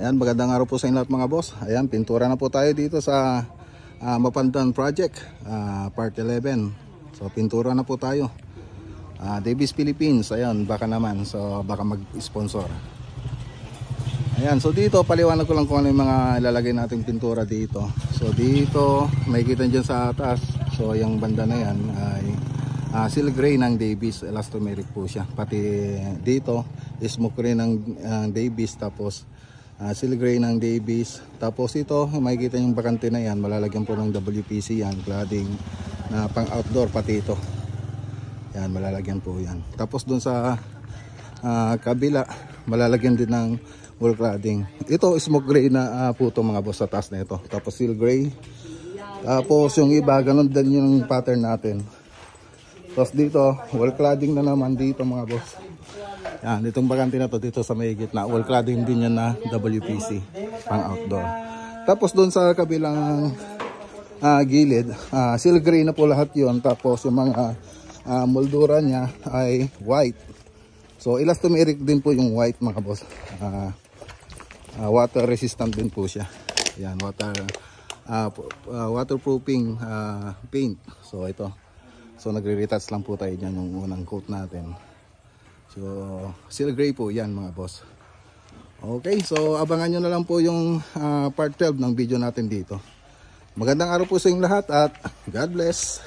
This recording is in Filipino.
Ayan, magandang araw po sa inyo lahat mga boss. Ayan, pintura na po tayo dito sa Mapandan Project, Part 11. So, pintura na po tayo. Davis Philippines, ayan, baka naman. So, baka mag-sponsor. Ayan, so dito, paliwanag ko lang kung ano yung mga ilalagay nating pintura dito. So, dito, makikita dyan sa taas. So, yung banda na yan ay silk gray ng Davis, elastomeric po siya. Pati dito, smoke gray ng Davis, tapos silk gray ng Davis. Tapos ito, makikita yung bakante na yan, malalagyan po ng WPC yan, cladding na pang outdoor, pati ito. Yan, malalagyan po yan. Tapos dun sa kabila, malalagyan din ng wall cladding. Ito, smoke gray na po ito mga boss sa taas na ito. Tapos silk gray. Tapos yung iba, ganun din yung pattern natin. Tapos dito, wall cladding na naman dito mga boss. Yan, itong bakante na to dito sa may gitna, wall cladding din yan na WPC pang outdoor. Tapos doon sa kabilang gilid, silk gray na po lahat yon. Tapos yung mga moldura niya ay white. So elastomeric din po yung white mga boss. Water resistant din po siya. Yan, waterproofing paint. So ito. So nagre-retouch lang po tayo dyan yung unang coat natin. So, silk gray po yan mga boss. Okay, so abangan nyo na lang po yung part 12 ng video natin dito. Magandang araw po sa inyong lahat at God bless.